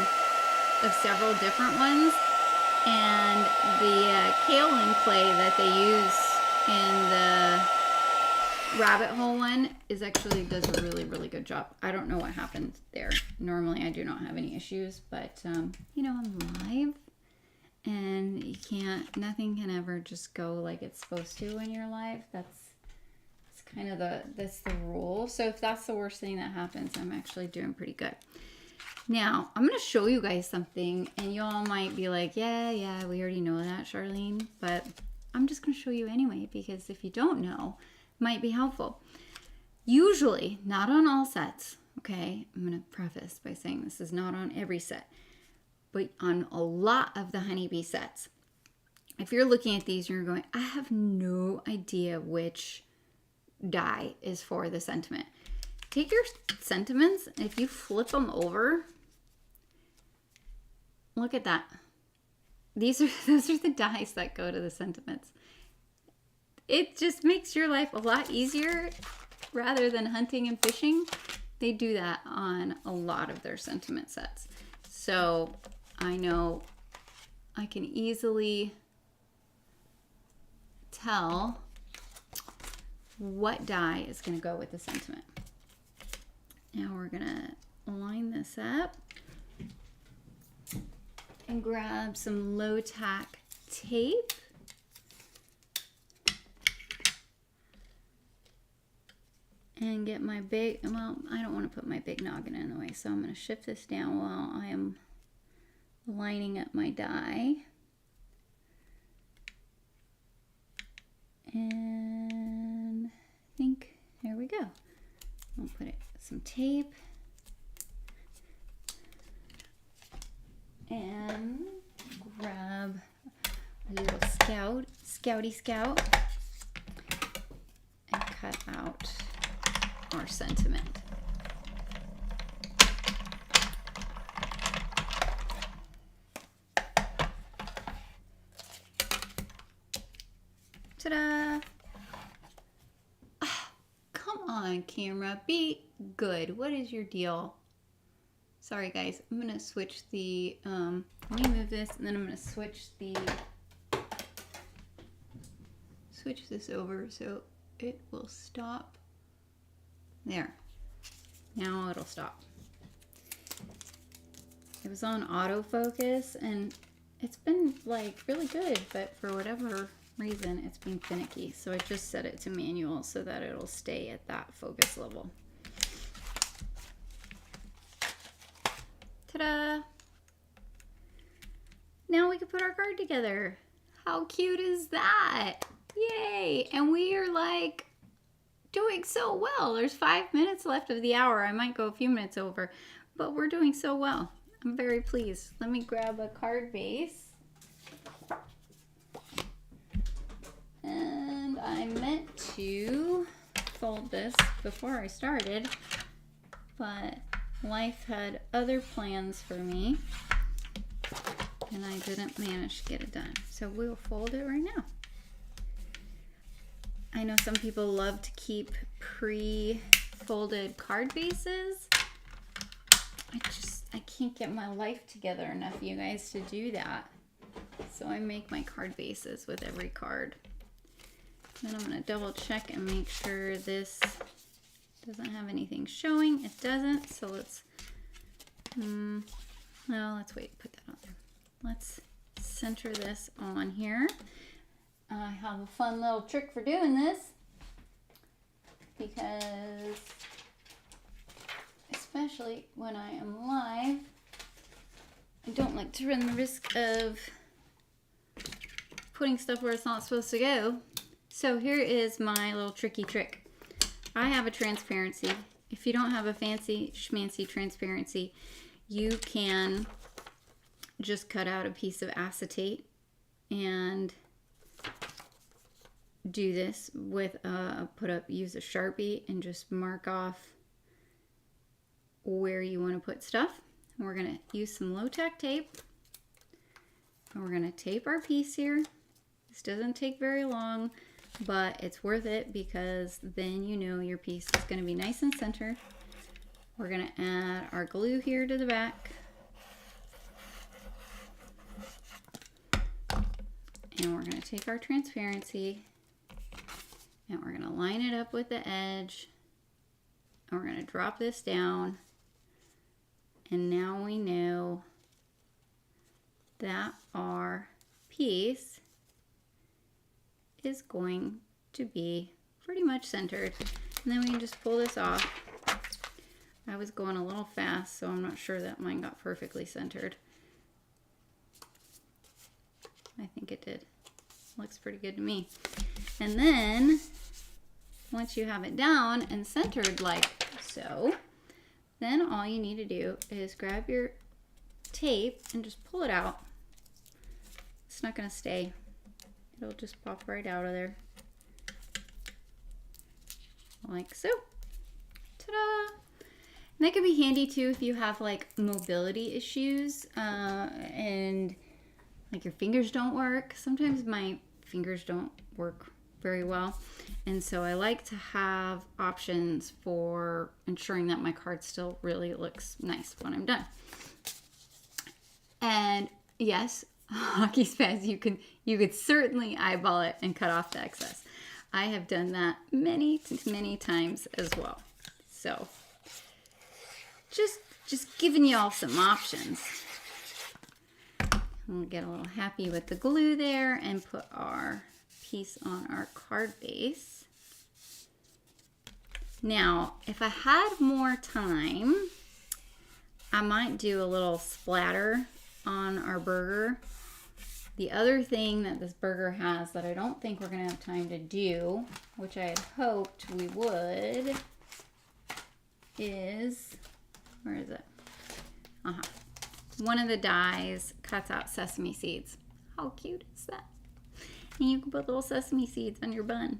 of several different ones, and the kaolin clay that they use in the rabbit hole one does a really good job. I don't know what happened there. Normally I do not have any issues, but you know, I'm live and nothing can ever just go like it's supposed to when you're live. That's kind of that's the rule. So if that's the worst thing that happens, I'm actually doing pretty good. Now I'm going to show you guys something, and y'all might be like, yeah, we already know that, Charlene, but I'm just going to show you anyway, because if you don't know, it might be helpful. Usually, not on all sets, okay? I'm going to preface by saying this is not on every set, but on a lot of the honeybee sets, if you're looking at these and you're going, I have no idea which die is for the sentiment. Take your sentiments, and if you flip them over, look at that. Those are the dies that go to the sentiments. It just makes your life a lot easier rather than hunting and fishing. They do that on a lot of their sentiment sets. So I know I can easily tell what die is going to go with the sentiment. Now we're going to line this up and grab some low tack tape. And get my big, well, I don't want to put my big noggin in the way, so I'm going to shift this down while I am lining up my die. And I think, there we go. I'll put some tape. And grab a little scouty scout, and cut out our sentiment. Ta-da! Oh, come on, camera, be good. What is your deal? Sorry guys, I'm gonna switch the, let me move this, and then I'm gonna switch this over so it will stop. There. Now it'll stop. It was on autofocus and it's been like really good, but for whatever reason it's been finicky. So I just set it to manual so that it'll stay at that focus level. Ta-da! Now we can put our card together. How cute is that? Yay! And we are like doing so well. There's 5 minutes left of the hour. I might go a few minutes over, but we're doing so well. I'm very pleased. Let me grab a card base. And I meant to fold this before I started, but life had other plans for me and I didn't manage to get it done. So we'll fold it right now. I know some people love to keep pre-folded card bases. I can't get my life together enough, you guys, to do that. So I make my card bases with every card. Then I'm going to double check and make sure this doesn't have anything showing. It doesn't, so let's, well, let's wait, put that on there. Let's center this on here. I have a fun little trick for doing this because, especially when I am live, I don't like to run the risk of putting stuff where it's not supposed to go. So here is my little tricky trick. I have a transparency. If you don't have a fancy schmancy transparency, you can just cut out a piece of acetate and do this with use a Sharpie and just mark off where you want to put stuff. And we're going to use some low tack tape And we're gonna tape our piece here. This doesn't take very long, but it's worth it because then you know your piece is gonna be nice and centered. We're gonna add our glue here to the back. And we're gonna take our transparency and we're gonna line it up with the edge. And we're gonna drop this down. And now we know that our piece is going to be pretty much centered. And then we can just pull this off. I was going a little fast, so I'm not sure that mine got perfectly centered. I think it did. Looks pretty good to me. And then, once you have it down and centered like so, then all you need to do is grab your tape and just pull it out. It's not going to stay. It'll just pop right out of there. Like so. Ta-da! And that could be handy too if you have like mobility issues and like your fingers don't work. Sometimes my fingers don't work very well. And so I like to have options for ensuring that my card still really looks nice when I'm done. And yes, hockey pads, you could certainly eyeball it and cut off the excess. I have done that many times as well. So just giving y'all some options. We'll get a little happy with the glue there and put our piece on our card base. Now, if I had more time, I might do a little splatter on our burger. The other thing that this burger has that I don't think we're gonna have time to do, which I had hoped we would, is, where is it? One of the dies cuts out sesame seeds. How cute is that? And you can put little sesame seeds on your bun.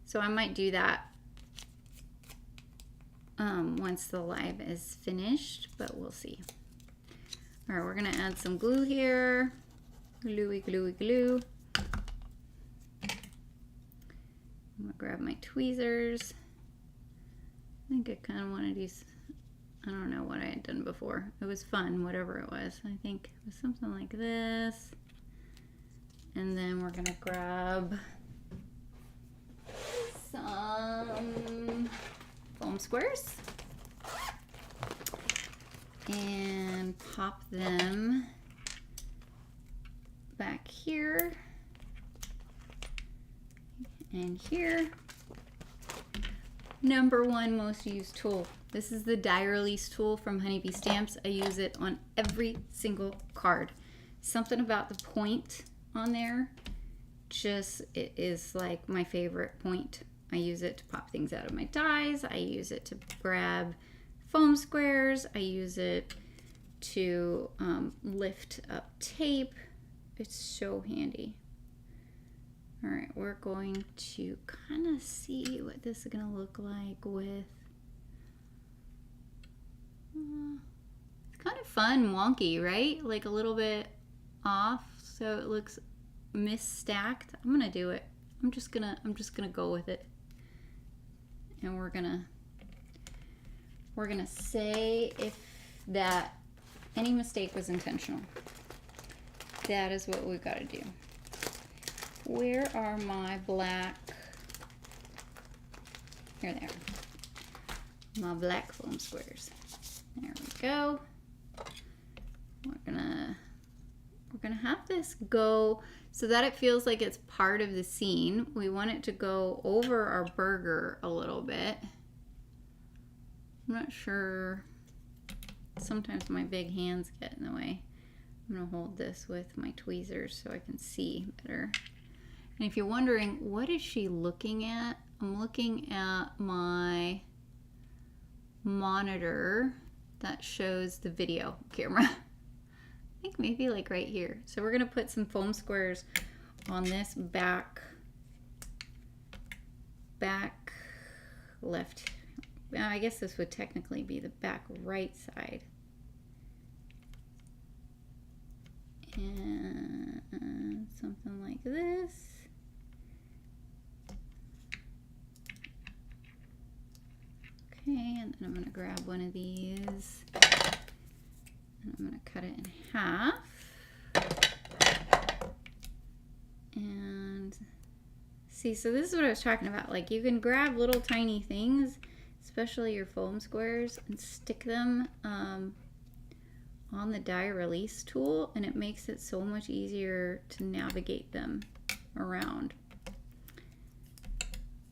So I might do that once the live is finished, but we'll see. All right, we're gonna add some glue here. Gluey, gluey, glue. I'm gonna grab my tweezers. I think I kind of want to do, I don't know what I had done before. It was fun, whatever it was. I think it was something like this. And then we're gonna grab some foam squares and pop them back here and here. Number one most used tool. This is the die release tool from Honeybee Stamps. I use it on every single card. Something about the point on there, it is like my favorite point. I use it to pop things out of my dies. I use it to grab foam squares. I use it to lift up tape. It's so handy. All right, we're going to kind of see what this is gonna look like with, it's kind of fun, wonky, right? Like a little bit off, so it looks misstacked. I'm gonna do it. I'm just gonna go with it. And we're gonna say if that any mistake was intentional. That is what we've got to do. Where are my black? Here they are. My black foam squares. There we go. We're gonna have this go so that it feels like it's part of the scene. We want it to go over our burger a little bit. I'm not sure. Sometimes my big hands get in the way. I'm gonna hold this with my tweezers so I can see better. And if you're wondering, what is she looking at? I'm looking at my monitor that shows the video camera. I think maybe like right here. So we're gonna put some foam squares on this back left. I guess this would technically be the back right side. And something like this. Okay, and then I'm going to grab one of these and I'm going to cut it in half. And see, so this is what I was talking about. Like, you can grab little tiny things, especially your foam squares, and stick them on the die release tool, and it makes it so much easier to navigate them around.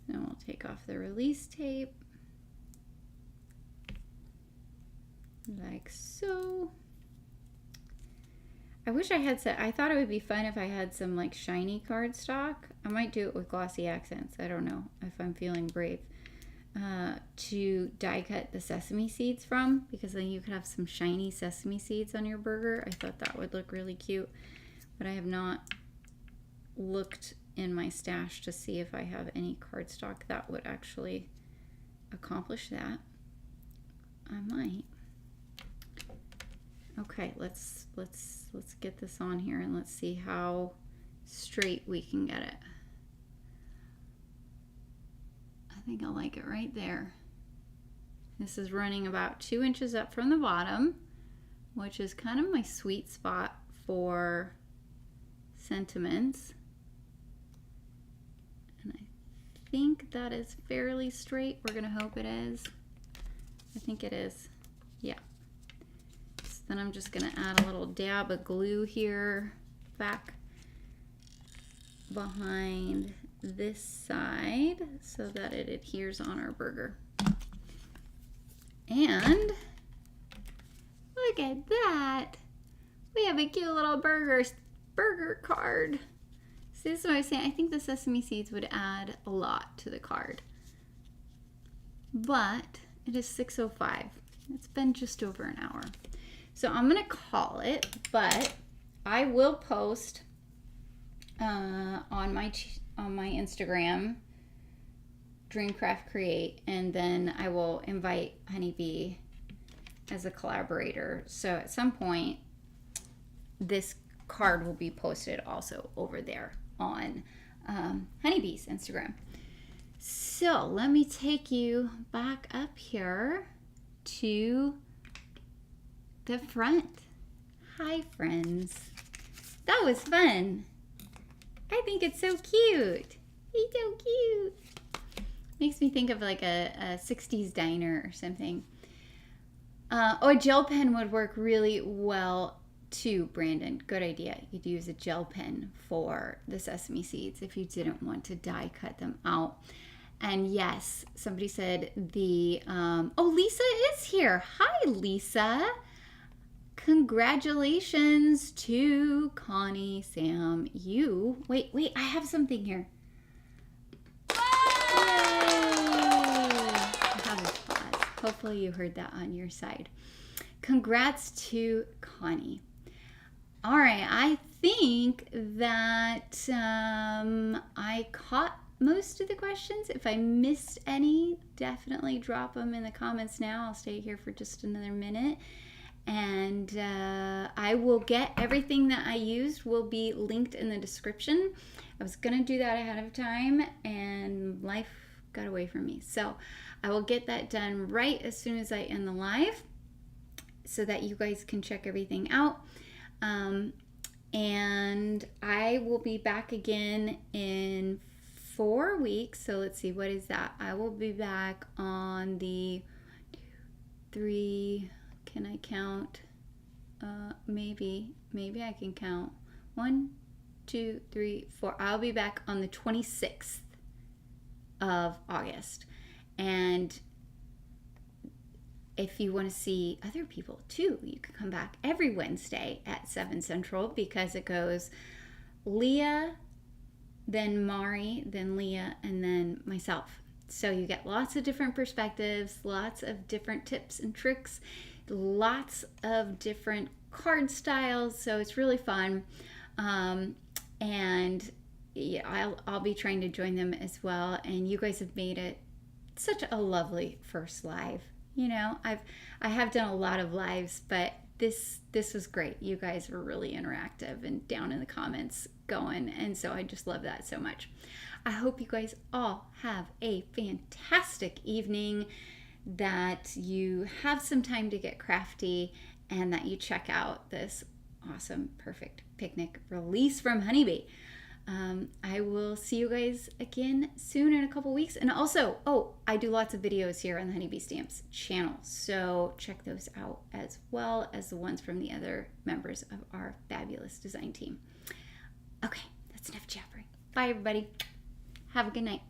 Then we'll take off the release tape. Like so. I wish I had some, I thought it would be fun if I had some like shiny cardstock. I might do it with glossy accents. I don't know if I'm feeling brave. To die cut the sesame seeds from, because then you could have some shiny sesame seeds on your burger. I thought that would look really cute, but I have not looked in my stash to see if I have any cardstock that would actually accomplish that. I might. Okay, let's get this on here and let's see how straight we can get it. I think I like it right there. This is running about 2 inches up from the bottom, which is kind of my sweet spot for sentiments. And I think that is fairly straight. We're gonna hope it is. I think it is. Yeah. So then I'm just gonna add a little dab of glue here back behind this side so that it adheres on our burger. And look at that. We have a cute little burger card. So this is what I was saying. I think the sesame seeds would add a lot to the card. But it is 6:05. It's been just over an hour. So I'm gonna call it, but I will post on my Instagram, Dreamcraft Create, and then I will invite Honeybee as a collaborator. So at some point, this card will be posted also over there on Honeybee's Instagram. So let me take you back up here to the front. Hi, friends. That was fun. I think it's so cute. He's so cute. Makes me think of like a 60s diner or something. Oh, a gel pen would work really well too, Brandon. Good idea. You'd use a gel pen for the sesame seeds if you didn't want to die cut them out. And yes, somebody said the, oh, Lisa is here. Hi, Lisa. Congratulations to Connie, Sam, you. Wait, I have something here. Yay! I have applause. Hopefully you heard that on your side. Congrats to Connie. All right, I think that I caught most of the questions. If I missed any, definitely drop them in the comments now. I'll stay here for just another minute. And I will get everything that I used will be linked in the description. I was gonna do that ahead of time and life got away from me. So I will get that done right as soon as I end the live so that you guys can check everything out. And I will be back again in 4 weeks. So let's see, what is that? I will be back on the 3, can I count? Maybe I can count. 1, 2, 3, 4. I'll be back on the 26th of August. And if you want to see other people too, you can come back every Wednesday at 7 Central because it goes Leah, then Mari, then Leah, and then myself. So you get lots of different perspectives, lots of different tips and tricks, lots of different card styles. So it's really fun. And yeah, I'll be trying to join them as well. And you guys have made it such a lovely first live. You know, I have done a lot of lives, but this was great. You guys were really interactive and down in the comments going, and so I just love that so much. I hope you guys all have a fantastic evening, that you have some time to get crafty, and that you check out this awesome Perfect Picnic release from Honeybee. I will see you guys again soon in a couple weeks. And also, I do lots of videos here on the Honeybee Stamps channel, so check those out, as well as the ones from the other members of our fabulous design team. Okay, that's enough jabbering. Bye, everybody. Have a good night.